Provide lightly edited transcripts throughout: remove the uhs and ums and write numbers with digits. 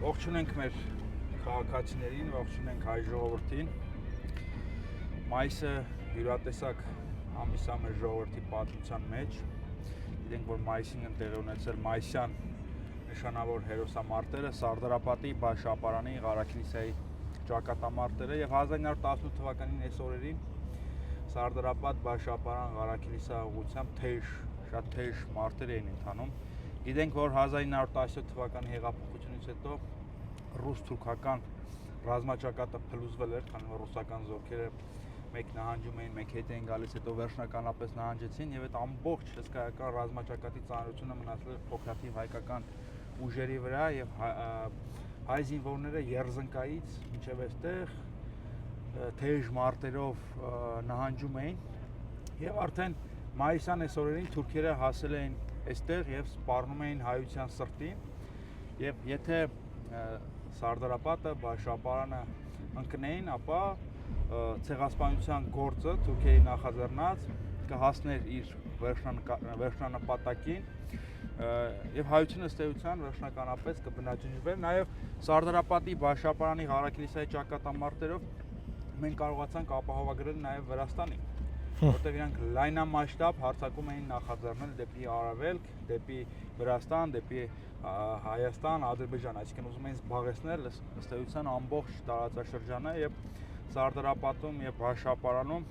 Ողջունենք մեր քաղաքացիներին, ողջունենք հայ ժողովրդին։ Մայիսը յուրատեսակ ամիս է մեր ժողովրդի պատմության մեջ։ Գիտենք, որ մայիսին են տեղի ունեցել մայիսյան նշանավոր հերոսամարտերը, Սարդարապատի, Բաշապարանի, Ղարաքիլիսայի ճակատամարտերը եւ 1918 թվականին այս օրերին Սարդարապատ, Բաշապարան, Ղարաքիլիսա ուղղությամբ շատ թեժ մարտեր էին ընթանում։ Գիտենք, որ 1917 թվականի հեղափոխությունից հետո ռուս-թուրքական ռազմաճակատը փլուզվել էր, քանի որ ռուսական զորքերը մեկ նահանջում էին, մեկ հետ էին գալիս, հետո վերջնականապես նահանջեցին եւ այդ ամբողջ հսկայական ռազմաճակատի ծանրությունը մնացել էր փոքրաթիվ հայկական ուժերի վրա եւ հայ զինվորները երզնկայից մինչեւ այստեղ թեժ մարտերով նահանջում էին եւ արդեն մայիսյան այս օրերին թուրքերը հասել էին այստեղ եւ սպառնում էին հայության սրտին եւ եթե Սարդարապատը, Բաշապարանը ընկնեին, ապա ցեղասպանության գործը Թուրքիայի նախաձեռնած կհասներ իր վերջնանպատակին եւ հայությունը ըստ էության վերջնականապես կբնաջնջվեր։ Նաեւ Սարդարապատի, Բաշապարանի, Ղարաքիլիսայի ճակատամարտերով մենք կարողացանք ապահովագրել նաեւ Վրաստանին, որտեղ իրանք լայնամասշտաբ հարձակում էին նախաձեռնել դեպի Արևելք, դեպի Վրաստան, դեպի Հայաստան, Ադրբեջան, այսինքն ուզում էին զբաղեցնել ըստ էության ամբողջ տարածաշրջանը եւ Սարդարապատում եւ Բաշապարանում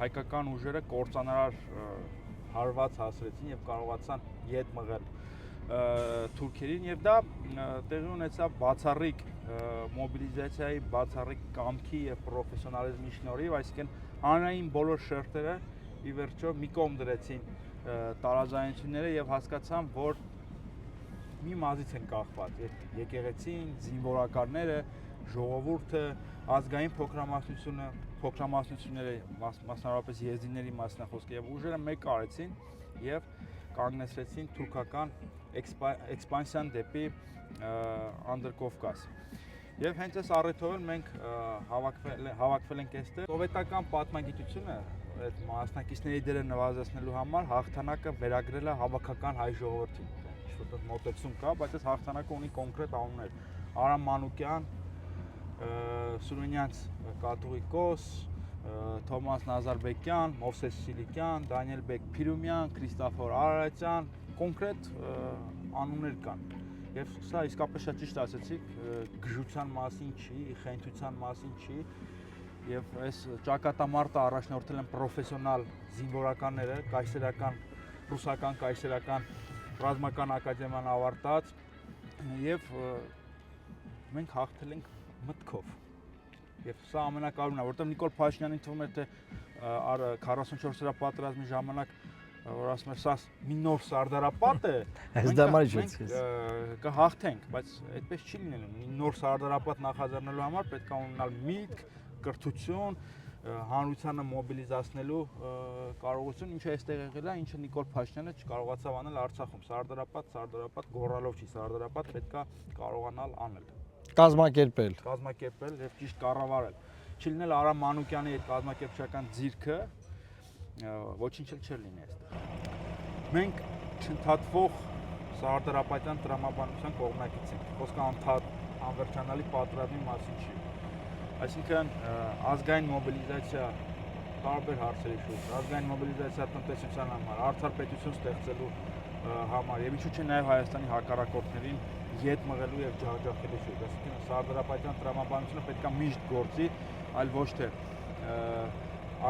հայկական ուժերը կործանարար հարված հասրեցին եւ կարողացան ետ մղել թուրքերին եւ դա տեղի ունեցավ բացառիկ մոբիլիզացիայի, բացառիկ կամքի եւ պրոֆեսիոնալիզմի շնորհիվ, այսինքն հանրային բոլոր շերտերը ի վերջո մի կողմ դրեցին տարաձայնությունները եւ հասկացան, որ մի մազից են կախված եկեղեցին, զինվորականները, ժողովուրդը, ազգային փոքրամասնությունները, մասնավորապես եզդիների մասնախոսքը եւ ուժերը մեկ արեցին եւ կանգնեցրեցին թուրքական էքսպանսիան դեպի Անդրկովկաս։ Եվ հենց այս առիթով մենք հավաքվել ենք այստեղ։ Սովետական պատմագիտությունը այդ մասնակիցների դերը նվազեցնելու համար հաղթանակը վերագրել է հավաքական հայ ժողովրդին։ Ինչ-որ մոտեցում կա, բայց այս հաղթանակը ունի կոնկրետ անուններ։ Արամ Մանուկյան, Սուրենյանց Կաթողիկոս, Թոմաս Նազարբեկյան, Մովսես Սիլիկյան, Դանիել Բեկ Փիրումյան, Քրիստոֆոր Արարատյան, կոնկրետ անուններ կան։ Եվ սա իսկապես շատ ճիշտ ասեցիք, գժության մասին չի, խենթության մասին չի, եւ այս ճակատամարտը առաջնորդել են պրոֆեսիոնալ զինվորականները, կայսերական, ռուսական կայսերական ռազմական ակադեմիան ավարտած եւ մենք հաղթել ենք մտքով։ Եվ սա ամենակարևորն է, որտեղ Նիկոլ Փաշինյանին թվում է թե 44-րդ պատերազմի ժամանակ որ ասում էր սա մի նոր Սարդարապատ է, մենք կհաղթենք, բայց այդպես չի լինելու։ Մի նոր Սարդարապատ նախաձեռնելու համար պետք է ունենալ միտք, կրթություն, հանրությանը մոբիլիզացնելու կարողություն, ինչը այստեղ եղել է, ինչը Նիկոլ Փաշինյանը չկարողացավ անել Արցախում։ Սարդարապատ գոռալով չի, Սարդարապատ պետք է կարողանալ անել։ Կազմակերպել եւ ճիշտ կառավարել։ Չլինել Արամ Մանուկյանի այդ կազմակերպչական ձիրքը, ոչինչ չէր լինի այստեղ։ Մենք չընդհատվող Սարդարապատյան տրամաբանության կողմնակից ենք։ Խոսքը անվերջանալի պատերազմի մասին չի։ Այսինքն ազգային մոբիլիզացիա տարբեր հարցերի շուրջ, ազգային մոբիլիզացիա տնտեսության համար, արդար պետություն ստեղծելու համար եւ ինչու՞ չէ նաեւ Հայաստանի հակառակորդներին ետ մղելու եւ ջախջախելու շուրջ։ Այսինքն Սարդարապատյան տրամաբանությունը պետք է միշտ գործի, այլ ոչ թե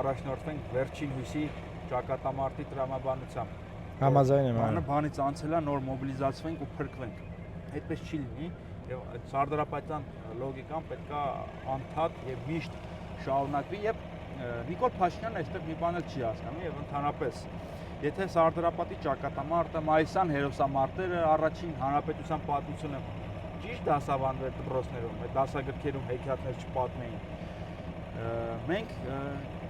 առաջնորդվենք վերջին հույսի ճակատամարտի տրամաբանությամբ։ Համաձայն եմ, այո։ Բանից անցել է նոր մոբիլիզացվենք ու փրկվենք։ Այդպես չի լինի եւ Սարդարապատյան լոգիկան պետք է անդադ եւ միշտ շարունակվի եւ Նիկոլ Փաշինյանը այստեղ մի բան էլ չի հասկանում եւ ընդհանրապես եթե Սարդարապատի ճակատամարտը, մայիսյան հերոսամարտերը, առաջին հանրապետության պատմությունը ճիշտ դասավանդվեր դպրոցներում, այդ դասագրքերում հեքիաթներ չպատմեին, մենք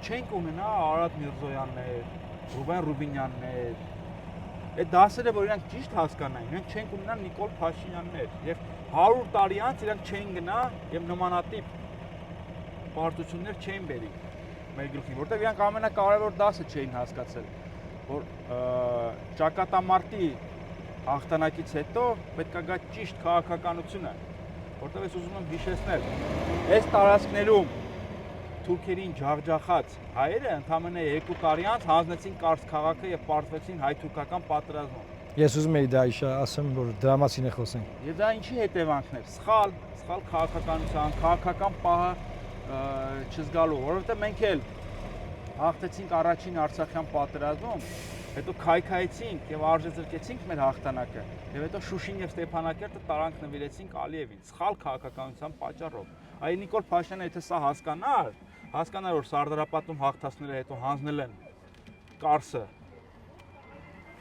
չենք ունենա Արարատ Միրզոյաններ, Ռուբեն Ռուբինյաններ, այդ դասերը, որ իրանք ճիշտ հասկանային, մենք չենք ունենա Նիկոլ Փաշինյաններ եւ 100 տարի անց իրանք չեն գնա եւ նմանատիպ պարտություններ չեն բերի մեր գլխին, որտեղ իրանք ամենակարևոր դասը չէին հասկացել, որ ճակատամարտի հաղթանակից հետո պետք է գա ճիշտ քաղաքականությունը, որտեղ ես ուզում եմ հիշեցնել, այս տարածքներում թուրքերին ջախջախած հայերը ընդամենը 2 տարի անց հանձնեցին Կարս քաղաքը եւ պարտվեցին հայ-թուրքական պատերազմում։ Ես ուզում եի դա իշա ասեմ, որ դրա մասին է խոսենք։ Եվ դա ինչի հետևանքն է։ Սխալ քաղաքականության, քաղաքական պահը չզգալու, որովհետեւ մենք էլ հաղթեցինք առաջին Արցախյան պատերազմում, հետո քայքայեցինք եւ արժեզրկեցինք մեր հաղթանակը, եւ հետո Շուշին եւ Ստեփանակերտը տարանք նվիրեցինք Ալիևին, սխալ քաղաքականության պատճառով։ Այ Նիկոլ Փաշինյանը եթե սա հասկանար, որ Սարդարապատում հաղթածները հետո հանձնել են Կարսը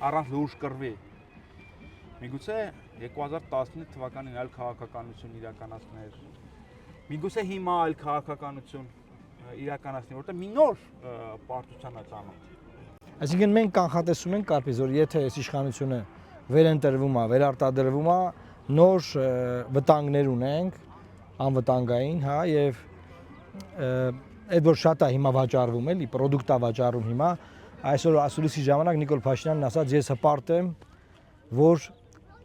առանց լուրջ կռվի։ Միգուցե 2019 թվականին այլ քաղաքականություն իրականացներ։ Միգուցե հիմա այլ քաղաքականություն իրականացնի, որտեղ մի նոր պարտության է ծանոթ։ Այսինքն մենք կանխատեսում ենք կարծես որ եթե այս իշխանությունը վերընտրվում է, վերարտադրվում է, նոր վտանգներ ունենք, անվտանգային, հա, եւ այդ որ շատ է հիմա վաճառվում էլի, պրոդուկտ է վաճառում հիմա, այսօր ասուլիսի ժամանակ Նիկոլ Փաշինյանն ասաց ես հպարտ եմ, որ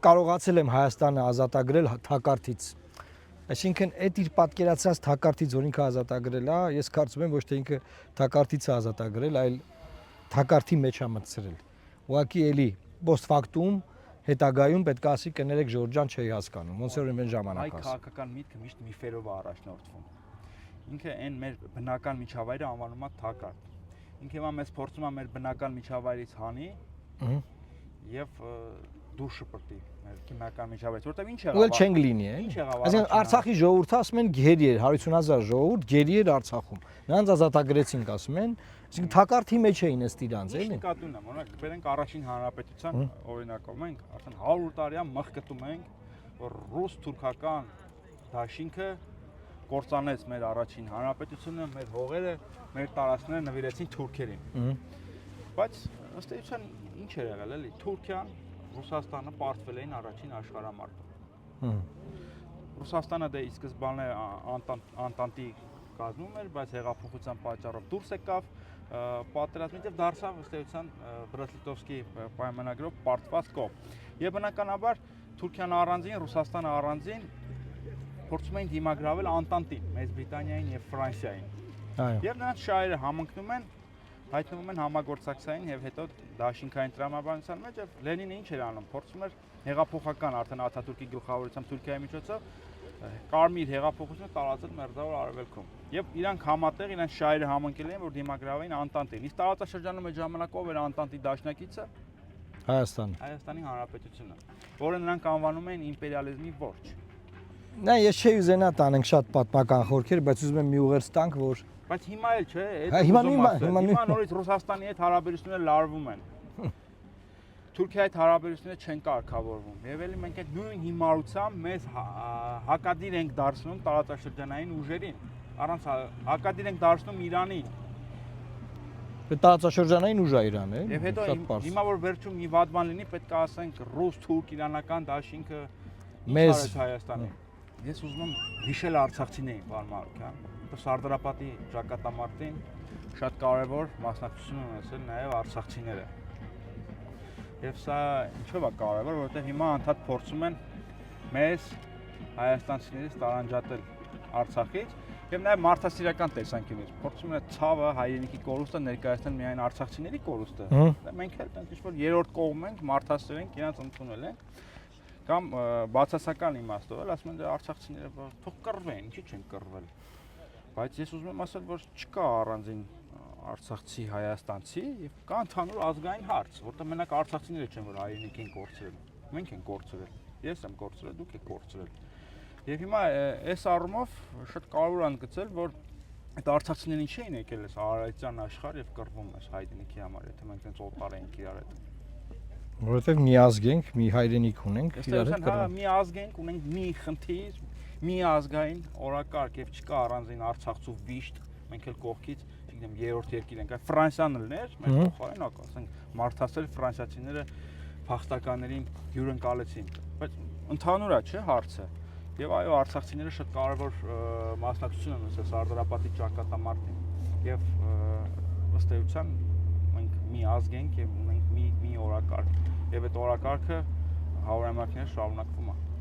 կարողացել եմ Հայաստանը ազատագրել թակարդից։ Այսինքն այդ իր պատկերացած թակարդից, որ ինքը ազատագրել է, ես կարծում եմ ոչ թե ինքը թակարդից է ազատագրել, այլ թակարդի մեջ է մտցրել։ Ուղղակի էլի post factum հետագայում պետք է ասի կներեք Ժորժ ջան չի հասկանում, ոնց որ ինքն ժամանակ ասի։ Այ քաղաքական միտքը միշտ միֆերով է առաջնորդվում։ Ինքը այն մեր բնական միջավայրը անվանում է թակարդ։ Ինքը հիմա մեզ փորձում է մեր բնական միջավայրից հանի եւ դուրս շպրտի մեր քիմիական միջավայրից, որտեղ ինչ եղավ։ Ու չենք լինի, է։ Այսինքն Արցախի ժողովուրդը ասում են գերի էր 150,000 ժողովուրդ գերի էր Արցախում։ Նրանց ազատագրեցինք ասում են, այսինքն թակարդի մեջ էին ըստ իրանց, էլի։ Նկատուն եմ, օրինակ բերենք առաջին հանրապետության օրինակով, մենք արդեն 100 տարի մղկտում ենք, որ ռուս-թուրքական դաշինքը կործանեց մեր առաջին հանրապետությունը, մեր հողերը, մեր տարածքները նվիրեցին թուրքերին։ Բայց ըստ էության ինչ է եղել, էլի, Թուրքիան, Ռուսաստանը պարտվել էին առաջին աշխարհամարտում։ Ռուսաստանը դե ի սկզբանե Անտանտի կազմում էր, բայց հեղափոխության պատճառով դուրս եկավ պատերազմից եւ դարձավ ըստ էության Բրեսլիտովսկի պայմանագրով պարտված կողմ։ Եվ բնականաբար Թուրքիան առանձին, Ռուսաստանը առանձին փորձում էին դիմագրավել Անտանտին, Մեծ Բրիտանիային եւ Ֆրանսիային։ Եվ նրանց շահերը համընկնում են, հայտնվում են համագործակցային եւ հետո դաշինքային տրամաբանության մեջ եւ Լենինը ինչ էր անում, փորձում էր հեղափոխական արդեն Աթաթուրքի գլխավորությամբ Թուրքիայի միջոցով կարմիր հեղափոխությունը տարածել Մերձավոր Արևելքում։ Եվ իրանք համատեղ իրանք շահերը համընկել էին, որ դիմագրավեին Անտանտին։ Իսկ տարածաշրջանում այդ ժամանակ ով էր Անտանտի դաշնակիցը։ Հայաստանի Հանրապետությունը, որը նրանք անվանում էին իմպերիալիզմի որջը։ Նա ես չէի ուզենա տանենք շատ պատմական խորքեր, բայց ուզում եմ մի ուղերձ տանք, որ բայց հիմա էլ չէ, հիմա նորից Ռուսաստանի հետ հարաբերությունները լարվում են։ Թուրքիայի հետ հարաբերությունները չեն կարգավորվում։ Եվ էլի մենք այդ նույն հիմարությամբ մեզ հակադիր ենք դարձնում տարածաշրջանային ուժերին, առանց հակադիր ենք դարձնում Իրանին։ Տարածաշրջանային ուժ է Իրանը, Եվ հետո հիմա որ վերջում մի վատ բան լինի, պետք է ասենք ռուս-թուրք-իրանական դաշինքը մեզ Հայաստանի։ Ես ուզում եմ հիշել արցախցիներին, պարոն Մարուկյան, Սարդարապատի ճակատամարտին շատ կարևոր մասնակցություն են ունեցել նաև արցախցիները։ Եվ սա ինչով է կարևոր, որովհետև հիմա անդադ փորձում են մեզ հայաստանցիներից տարանջատել Արցախից եւ նաեւ մարդասիրական տեսանկյունից փորձում են ցավը հայրենիքի կորուստը ներկայացնել միայն արցախցիների կորուստը։ Մենք էլ տենց ինչ-որ երրորդ կողմ ենք, մարդասեր ենք, իրancs ընդունել ենք։ Կամ բացասական իմաստով էլ ասում են դե արցախցիները թող կռվեն, ինչի չեն կռվել։ Բայց ես ուզում եմ ասել, որ չկա առանձին արցախցի հայաստանցի եւ կա ընդհանուր ազգային հարց, որտեղ մենակ արցախցիները չեն որ հայրենիք են կորցրել։ Մենք ենք կորցրել։ Ես եմ կորցրել, դուք եք կորցրել։ Եվ հիմա այս առումով շատ կարևոր է ընդգծել, որ այդ արցախցիներին չէին եկել այս արարատյան աշխարհ եւ կռվում այս հայրենիքի համար, եթե մենք այնց օտար ենք իրար հետ։ Որովհետև մի ազգ ենք, մի հայրենիք ունենք, իրար հետ կռվում։ Մի ազգ ենք, ունենք մի խնդիր, մի ազգային օրակարգ եւ չկա առանձին Արցախցու վիշտ, մենք էլ կողքից, չգիտեմ, երրորդ երկիր ենք, այ Ֆրանսիան լներ, մեր փոխարեն ասենք մարդասեր ֆրանսիացիները փախստականներին հյուրընկալեցին, բայց ընդհանուր է, չէ, հարցը։ Եվ այո, արցախցիները շատ կարևոր մասնակցություն են ունեցել Սարդարապատի ճակատամարտին։ Եվ ըստ էության մենք մի ազգ ենք եւ ունենք մի օրակարգ։ Եվ այդ օրակարգը հարյուրամյակներ շարունակվում է։